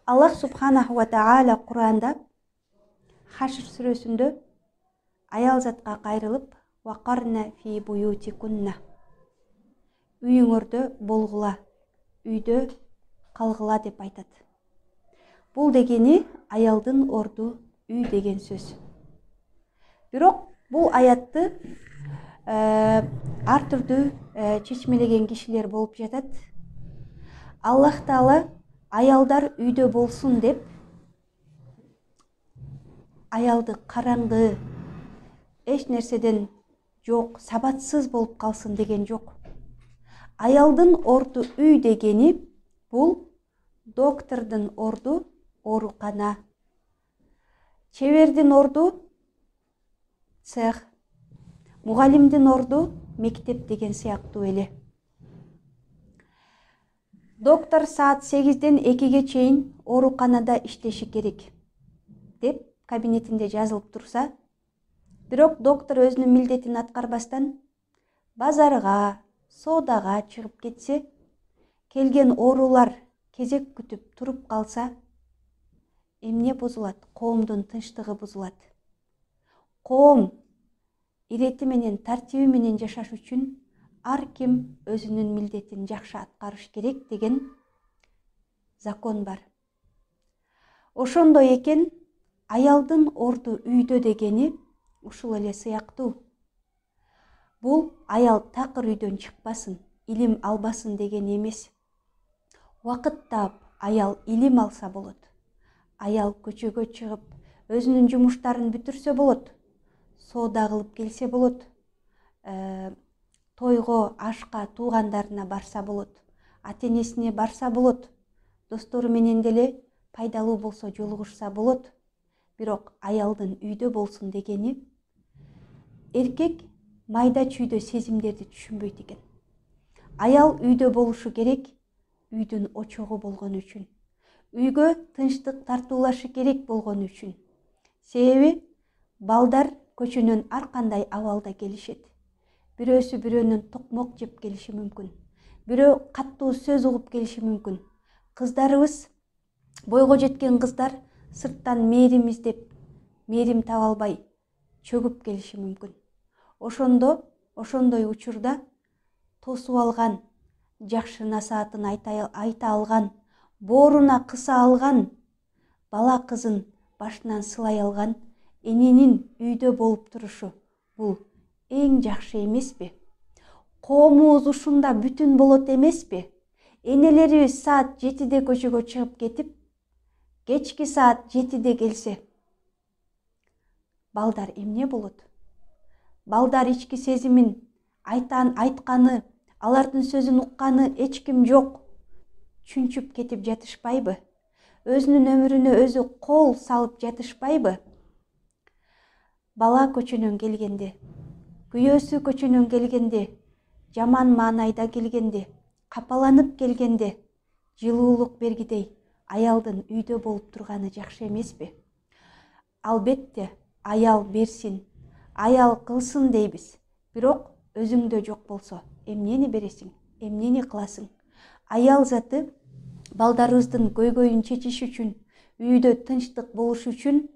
Аллах субханаху ва таала Куранда Хашр сүрөсүндө аял затка кайрылып, вакарна фи буютикунна, үйүңөрдө болгула, үйдө калгыла деп айтат. Бул дегени аялдын орду үй деген сөз. Бирок бул аятты ар түрдүү чечмелеген кишилер болуп жатат. Аллах Таала аялдар үйдө болсун деп аялды караңгы, эч нерседен жок, сабатсыз болуп калсын деген жок. Аялдын орду үй дегени бул доктордун орду оорукана, чебердин орду цех, мугалимдин орду мектеп деген сыяктуу эле. Доктор саат 8-ден 2-ге чейин ооруканада иштеши керек деп кабинетинде жазылып турса, бирок доктор өзүнүн милдетин аткарбастан базарга, соодага чыгып кетсе, келген оорулар кезек күтүп туруп калса, эмне бузулат? Коомдун тынчтыгы бузулат. Коом ирети менен, тартиби менен жашаш үчүн ар ким өзүнүн милдетин жакшы аткарыш керек деген закон бар. Ошондой экен, аялдын орду үйдө дегени ушул эле сыяктуу. Бул аял такыр үйдөн чыкпасын, илим албасын деген эмес. Убакыт таап аял илим алса болот. Аял көчөгө чыгып, өзүнүн жумуштарын бүтүрсө болот. Соода кылып келсе болот. Тойго, ашка, туугандарына барса болот. Ата-энесине барса болот. Достору менен деле пайдалуу болсо жолугушса болот. Бирок аялдын үйдө болсун дегени эркек майда чүйдө сезимдерди түшүнбөйт экен. Аял үйдө болушу керек, үйдүн очогу болгон үчүн. Үйгө тынчтык тартуулашы керек болгон үчүн. Себеби балдар көчөнөн ар кандай абалда келишет. Бирөөсү бирөөнүн токмок жеп келиши мүмкүн. Бирөө каттуу сөз угуп келиши мүмкүн. Кыздарыбыз, бойго жеткен кыздар сырттан мээрим издеп, мээрим таба албай чөгүп келиши мүмкүн. Ошондой учурда тосуп алган, жакшы насаатын айта алган, бооруна кыса алган, бала кызын башынан сылай алган эненин үйдө болуп турушу бул эң жакшы эмеспи? Коомубуз ушунда бүтүн болот эмеспи? Энелерибиз саат 7-де көчөгө чыгып кетип, кечки саат 7-де келсе, балдар эмне болот? Балдар ички сезимин айтканы, алардын сөзүн укканы эч ким жок. Чүнчүп кетип жатышпайбы? Өзүнүн өмүрүнө өзү кол салып жатышпайбы? Бала көчөнөн келгенде, күйөөсү көчөнөн келгенде, жаман маанайда келгенде, капаланып келгенде, жылуулук бергидей аялдын үйдө болуп турганы жакшы эмеспи? Албетте, аял берсин, аял кылсын дейбиз. Бирок өзүңдө жок болсо, эмнени бересиң, эмнени кыласың? Аял заты балдарыбыздын көйгөйүн чечиш үчүн, үйдө тынчтык болуш үчүн,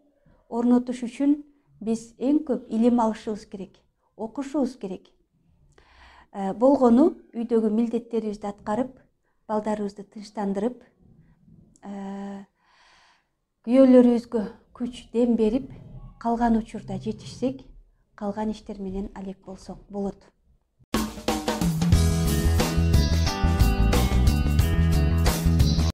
орнотуш үчүн биз эң көп илим алышыбыз керек, окушубуз керек. Болгону үйдөгү милдеттерибизди аткарып, балдарыбызды тынчтандырып, күйөөлөрүбүзгө күч, дем берип, калган учурда жетишсек, калган иштер менен алек болсок болот.